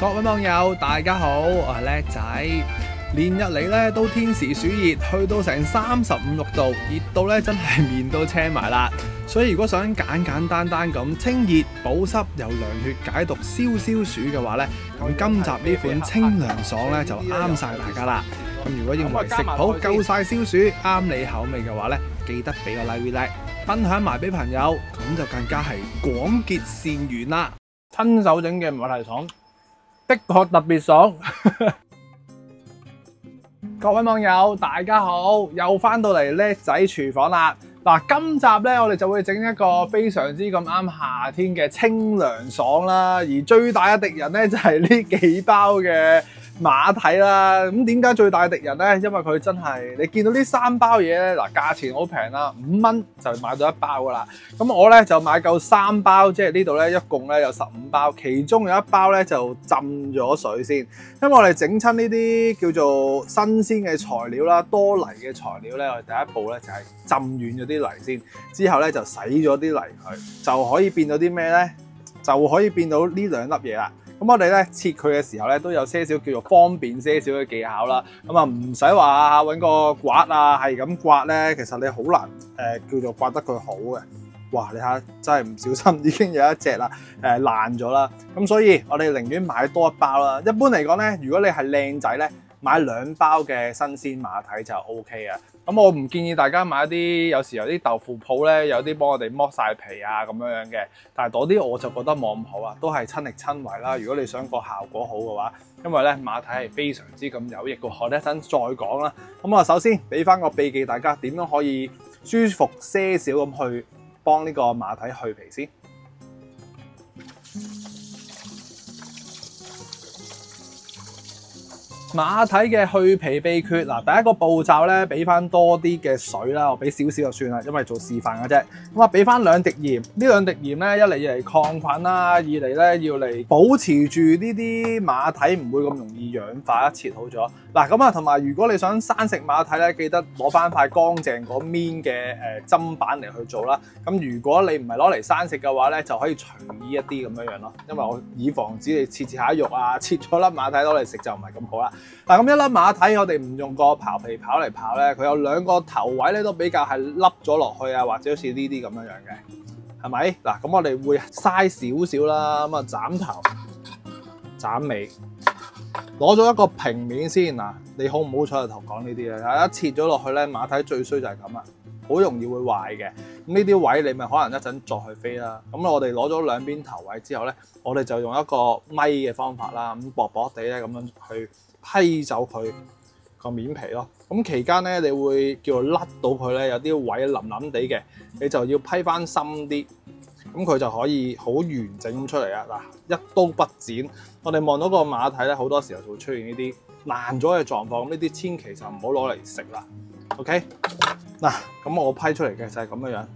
各位網友，大家好，我係叻仔。連日嚟咧都天時暑熱，去到成35、6度，熱到咧真係面都青埋啦。所以如果想簡單咁清熱補濕又涼血解毒消暑嘅話咧，咁今集呢款清涼爽咧就啱晒大家啦。咁如果認為食譜夠晒消暑，啱你口味嘅話咧，記得俾個 like， 分享埋俾朋友，咁就更加係廣結善緣啦。親手整嘅馬蹄爽，的確特別爽。各位網友，大家好，又翻到嚟叻仔廚房啦。嗱，今集咧我哋就會整一個非常之咁啱夏天嘅清涼爽啦。而最大嘅敵人咧就係呢幾包嘅馬蹄啦。咁點解最大嘅敵人咧？因為佢真係你見到呢3包嘢咧，嗱，價錢好平啦，5蚊就買到1包噶啦。咁我咧就買夠3包，即係呢度咧一共咧有15包，其中有1包咧就浸咗水先。因為我哋整親呢啲叫做新鮮嘅材料啦，多泥嘅材料咧，我哋第一步咧就係浸軟咗啲泥先，之後咧就洗咗啲泥佢，就可以變到啲咩咧？就可以變到呢2粒嘢啦。咁我哋咧切佢嘅時候咧都有些少叫做方便些少嘅技巧啦。咁啊唔使話揾個刮啊，係咁刮咧，其實你好難叫做刮得佢好嘅。哇！你睇下真係唔小心已經有一隻啦爛咗啦。咁所以我哋寧願買多1包啦。一般嚟講咧，如果你係靚仔咧，買2包嘅新鮮馬蹄就 OK 啊。咁我唔建議大家買一啲，有時有啲豆腐鋪咧，有啲幫我哋剝晒皮啊咁樣嘅。但係嗰啲我就覺得冇咁好啊，都係親力親為啦。如果你想個效果好嘅話，因為咧馬蹄係非常之咁有益嘅，我哋一陣再講啦。咁我首先俾翻個秘技大家，點樣可以舒服些少咁去幫呢個馬蹄去皮先。馬蹄嘅去皮秘訣嗱，第一個步驟咧，俾翻多啲嘅水啦，我俾少少就算啦，因為做示範嘅啫。咁啊，俾翻2滴鹽，呢2滴鹽咧，一嚟要嚟抗菌啦，二嚟咧要嚟保持住呢啲馬蹄唔會咁容易氧化，一切好咗。嗱，咁啊，同埋如果你想生食馬蹄咧，記得攞翻塊乾淨嗰面嘅砧板嚟去做啦。咁如果你唔係攞嚟生食嘅話咧，就可以隨意一啲咁樣咯，因為我以防止你切下肉啊，切咗粒馬蹄攞嚟食就唔係咁好啦。嗱，咁一粒馬蹄我哋唔用個刨皮刨嚟刨咧，佢有2個頭位咧都比較係凹咗落去啊，或者好似呢啲咁樣嘅，係咪？嗱，咁我哋會嘥少少啦，咁啊斬頭斬尾，攞咗一個平面先嗱。你好唔好彩就同講呢啲啊？一切咗落去咧，馬蹄最衰就係咁啊，好容易會壞嘅。咁呢啲位你咪可能一陣再去飛啦。咁我哋攞咗2邊頭位之後咧，我哋就用一個咪嘅方法啦，咁薄薄地咧咁樣去批走佢個面皮咯。咁期間咧，你會叫做甩到佢咧，有啲位腍腍地嘅，你就要批翻深啲，咁佢就可以好完整咁出嚟啊！嗱，一刀不剪，我哋望到個馬蹄咧，好多時候就會出現呢啲爛咗嘅狀況，咁呢啲千祈就唔好攞嚟食啦。OK， 嗱，咁我批出嚟嘅就係咁樣樣。咁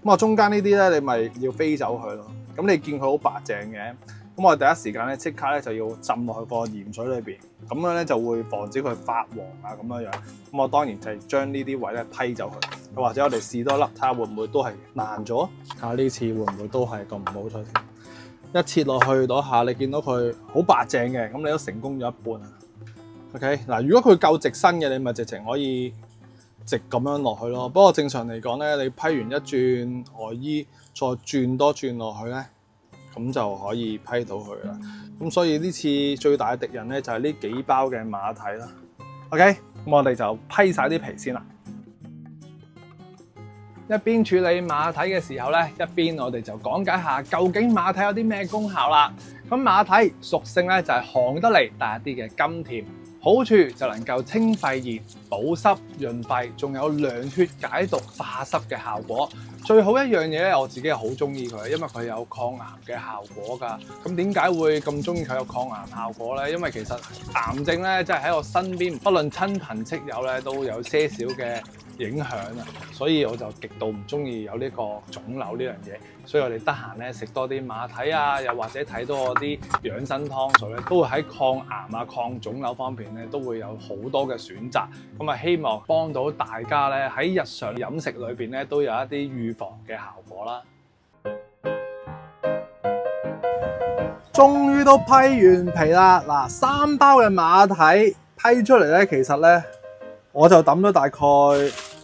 我中間呢啲咧，你咪要飛走佢咯。咁你見佢好白淨嘅。咁我哋第一時間咧，即刻咧就要浸落去個鹽水裏邊，咁樣咧就會防止佢發黃啊咁樣樣。咁我當然就係將呢啲位咧批走佢，又或者我哋試多粒睇下會唔會都係爛咗，睇下呢次會唔會都係咁唔好彩先。一切落去嗰下，你見到佢好白淨嘅，咁你都成功咗一半啊。OK， 嗱，如果佢夠直身嘅，你咪直情可以直咁樣落去咯。不過正常嚟講咧，你批完一轉外衣，再轉多轉落去咧，咁就可以批到佢啦。咁所以呢次最大嘅敵人咧就係呢幾包嘅馬蹄啦。OK， 咁我哋就批晒啲皮先啦。一邊處理馬蹄嘅時候咧，一邊我哋就講解下究竟馬蹄有啲咩功效啦。咁馬蹄屬性咧就係寒得嚟，帶一啲嘅甘甜。好處就能夠清肺熱、保濕、潤肺，仲有涼血解毒、化濕嘅效果。最好一樣嘢咧，我自己係好中意佢，因為佢有抗癌嘅效果㗎。咁點解會咁中意佢有抗癌效果咧？因為其實癌症咧，即係喺我身邊，不論親朋戚友咧，都有些少嘅影響啊，所以我就極度唔中意有呢個腫瘤呢樣嘢。所以我哋得閒咧食多啲馬蹄啊，又或者睇多我啲養生湯水咧，都會喺抗癌啊、抗腫瘤方面咧都會有好多嘅選擇。咁啊，希望幫到大家咧喺日常飲食裏邊咧都有一啲預防嘅效果啦。終於都批完皮啦！嗱，3包嘅馬蹄批出嚟咧，其實咧我就抌咗大概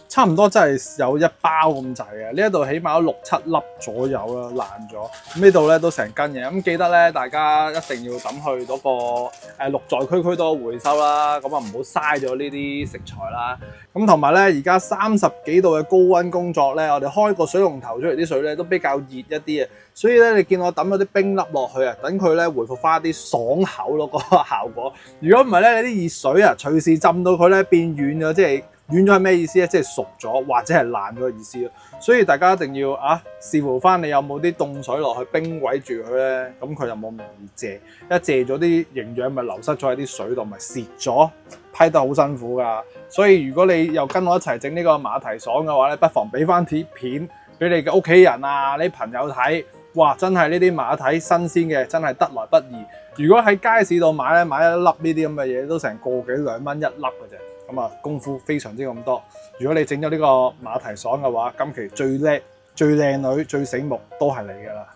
差唔多，真係有1包咁滯嘅。呢一度起碼有6、7粒左右啦，爛咗。咁呢度咧都成斤嘅。咁記得咧，大家一定要抌去嗰個綠在區多回收啦。咁啊唔好嘥咗呢啲食材啦。咁同埋咧，而家30幾度嘅高溫工作咧，我哋開個水龍頭出嚟啲水咧都比較熱一啲啊。所以咧，你見我抌咗啲冰粒落去啊，等佢咧回復翻啲爽口咯，嗰個效果。如果唔係咧，你啲熱水啊，隨時浸到佢咧變軟咗，即係軟咗係咩意思咧？即係熟咗或者係爛咗嘅意思咯。所以大家一定要視乎翻你有冇啲凍水落去冰鬼住佢咧，咁佢就冇咁容易謝。一謝咗啲營養咪流失咗喺啲水度，咪蝕咗，批得好辛苦噶。所以如果你又跟我一齊整呢個馬蹄爽嘅話咧，不妨俾翻貼片俾你嘅屋企人啊、你朋友睇。哇！真係呢啲馬蹄新鮮嘅，真係得來不易。如果喺街市度買咧，買一粒呢啲咁嘅嘢都成個幾2蚊1粒嘅啫。咁啊，功夫非常之咁多。如果你整咗呢個馬蹄爽嘅話，今期最叻、最靚女、最醒目都係你噶啦。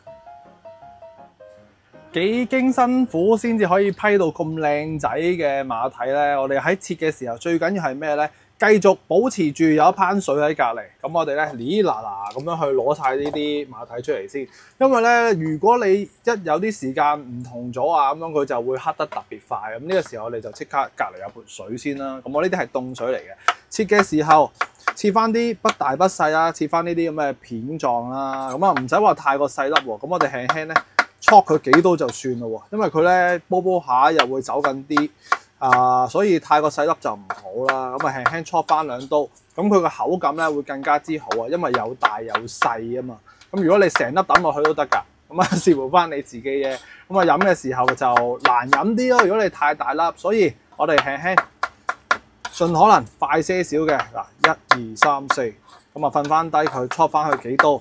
幾經辛苦先至可以批到咁靚仔嘅馬蹄咧。我哋喺切嘅時候最緊要係咩咧？繼續保持住有一灘水喺隔離，咁我哋咧哩嗱嗱咁樣去攞晒呢啲馬蹄出嚟先。因為咧，如果你一有啲時間唔同咗啊，咁樣佢就會黑得特別快。咁呢個時候我哋就即刻隔離有盆水先啦。咁我呢啲係凍水嚟嘅。切嘅時候切翻啲不大不細啦，切翻呢啲咁嘅片狀啦。咁啊唔使話太過細粒喎。咁我哋輕輕咧戳佢幾刀就算咯喎，因為佢咧煲煲下又會走緊啲。所以太過細粒就唔好啦，咁啊輕輕戳翻2刀，咁佢個口感咧會更加之好啊，因為有大有細啊嘛。咁如果你成粒抌落去都得㗎，咁啊視乎翻你自己嘅。咁啊飲嘅時候就難飲啲咯，如果你太大粒，所以我哋輕輕盡可能快些少嘅嗱，1、2、3、4，咁啊瞓翻低佢，戳翻去幾刀，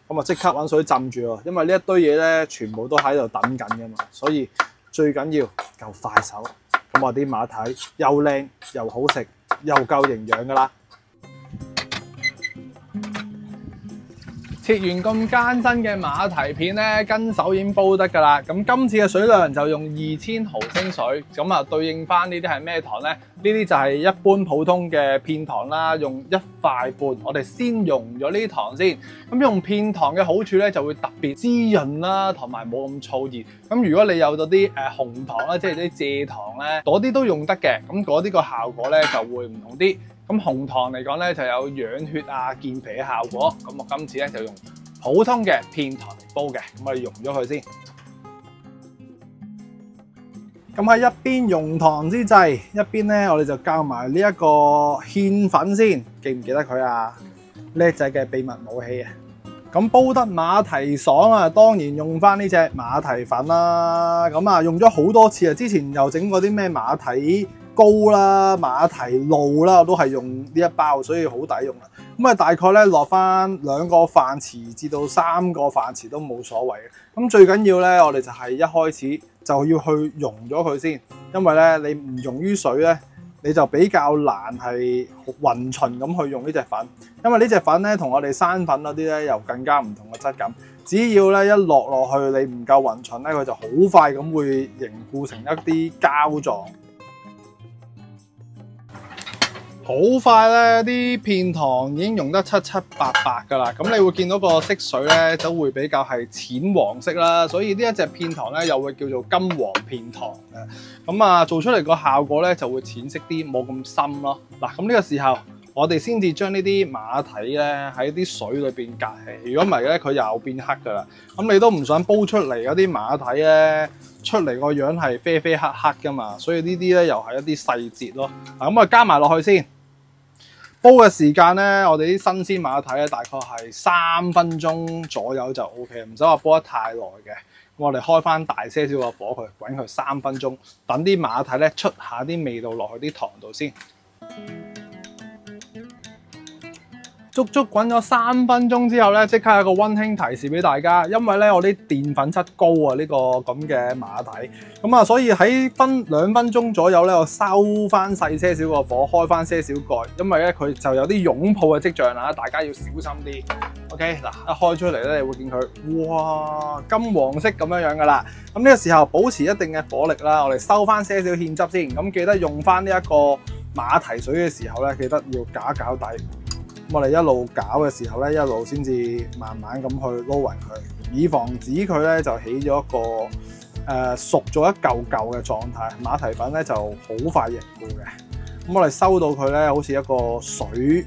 咁啊即刻揾水浸住喎，因為呢一堆嘢咧全部都喺度等緊㗎嘛，所以最緊要夠快手。咁我啲馬蹄又靚又好食又夠營養噶啦。切完咁艱辛嘅馬蹄片咧，跟手已經煲得噶啦。咁今次嘅水量就用2000毫升水，咁啊對應翻呢啲係咩糖咧？呢啲就係一般普通嘅片糖啦，用1塊半。我哋先溶咗呢啲糖先。咁用片糖嘅好處咧，就會特別滋潤啦，同埋冇咁燥熱。咁如果你有咗啲紅糖啦，即係啲蔗糖咧，嗰啲都用得嘅。咁嗰啲個效果咧就會唔同啲。咁紅糖嚟講咧就有養血啊、健脾嘅效果。咁我今次咧就用普通嘅片糖嚟煲嘅。咁我哋溶咗佢先。咁喺一邊溶糖之際，一邊咧我哋就教埋呢一個芡粉先。記唔記得佢啊？叻仔嘅秘密武器啊！咁煲得馬蹄爽啊，當然用翻呢隻馬蹄粉啦。咁啊用咗好多次啊，之前又整過啲咩馬蹄糕啦、馬蹄露啦，我都係用呢一包，所以好抵用啦。咁啊大概咧落翻2個飯匙至到3個飯匙都冇所謂嘅。咁最緊要咧，我哋就係一開始就要去溶咗佢先，因為咧你唔溶於水咧，你就比較難係勻勻咁去用呢隻粉，因為呢隻粉咧同我哋生粉嗰啲咧又更加唔同嘅質感。只要咧一落去，你唔夠勻勻咧，佢就好快咁會凝固成一啲膠狀。好快咧，啲片糖已經溶得七七八八噶啦。咁你會見到個色水咧都會比較係淺黃色啦，所以呢一隻片糖咧又會叫做金黃片糖嘅。咁啊做出嚟個效果咧就會淺色啲，冇咁深咯。嗱，咁呢個時候我哋先至將呢啲馬蹄咧喺啲水裏邊隔起，如果唔係咧佢又變黑噶啦。咁你都唔想煲出嚟嗰啲馬蹄咧出嚟個樣係啡啡黑黑噶嘛，所以呢啲咧又係一啲細節咯。嗱，咁啊加埋落去先。煲嘅時間咧，我哋啲新鮮馬蹄咧大概係3分鐘左右就 OK， 唔使話煲得太耐嘅。咁我哋開翻大些少個火去滾佢3分鐘，等啲馬蹄咧出下啲味道落去啲糖度先。足足滾咗3分鐘之後咧，即刻有個溫馨提示俾大家，因為咧我啲澱粉質高啊，呢個咁嘅馬蹄，咁啊所以喺2分鐘左右咧，我收翻細些少個火，開翻些少蓋，因為咧佢就有啲擁抱嘅跡象啦，大家要小心啲。OK 嗱，一開出嚟咧，你會見佢哇金黃色咁樣噶啦。咁呢個時候保持一定嘅火力啦，我哋收翻些少芡汁先。咁記得用翻呢一個馬蹄水嘅時候咧，記得要攪底。咁我哋一路攪嘅時候咧，一路先至慢慢咁去撈勻佢，以防止佢咧就起咗一個熟咗一嚿嚿嘅狀態。馬蹄粉咧就好快凝固嘅。咁我哋收到佢咧，好似一個水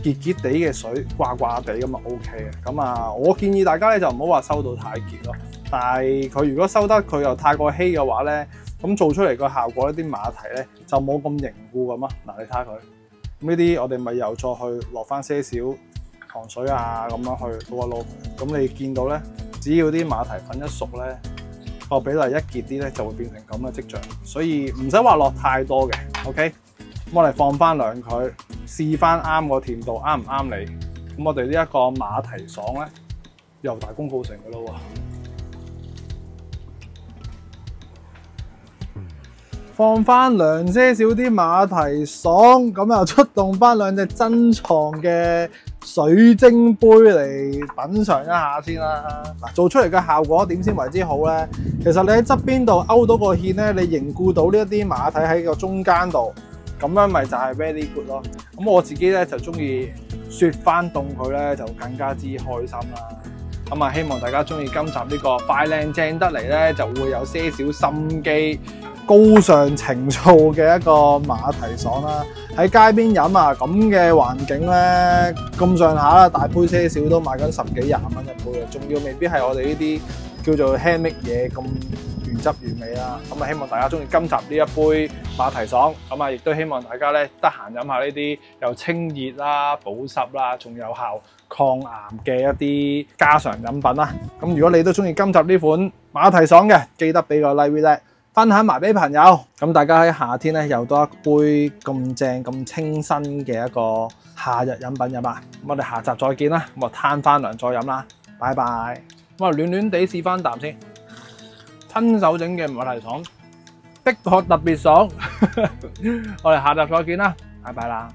結結地嘅水，掛掛地咁啊 OK 嘅。咁啊，我建議大家咧就唔好話收到太結咯。但係佢如果收得佢又太過稀嘅話咧，咁做出嚟個效果呢啲馬蹄咧就冇咁凝固咁啊。嗱，你睇下佢，咁呢啲我哋咪又再去落翻些少糖水啊，咁樣去撈一撈。咁你見到咧，只要啲馬蹄粉一熟咧，個比例一結啲咧，就會變成咁嘅跡象。所以唔使話落太多嘅 ，OK。咁我哋放翻涼佢，試翻啱個甜度啱唔啱你。咁我哋呢一個馬蹄爽咧，又大功告成嘅咯喎。放翻涼些少啲馬蹄爽，咁又出動翻兩隻珍藏嘅水晶杯嚟品嚐一下先啦。嗱，做出嚟嘅效果點先為之好咧？其實你喺側邊度勾到個芡咧，你凝固到呢一啲馬蹄喺個中間度。咁樣咪就係 very good 咯。咁我自己咧就中意雪翻凍佢咧，就更加之開心啦。咁啊，希望大家中意今集呢個快靚正得嚟咧，就會有些少心機、高尚情操嘅一個馬蹄爽啦。喺街邊飲啊，咁嘅環境咧，咁上下啦，大杯些少都賣緊10幾20蚊一杯啊，仲要未必係我哋呢啲叫做 handmade 嘢咁原汁原味啦。咁啊，希望大家中意今集呢一杯馬蹄爽。咁啊，亦都希望大家咧得閒飲下呢啲又清熱啦、保濕啦，仲有效抗癌嘅一啲家常飲品啦。咁如果你都中意今集呢款馬蹄爽嘅，記得俾個 like 咧，分享埋俾朋友。咁大家喺夏天咧又多一杯咁正咁清新嘅一個夏日飲品飲啊！咁我哋下集再見啦。咁我攤翻涼再飲啦，拜拜。咁啊，暖暖地試翻啖先，親手整嘅馬蹄爽的確特別爽。我哋下集再見啦，拜拜啦。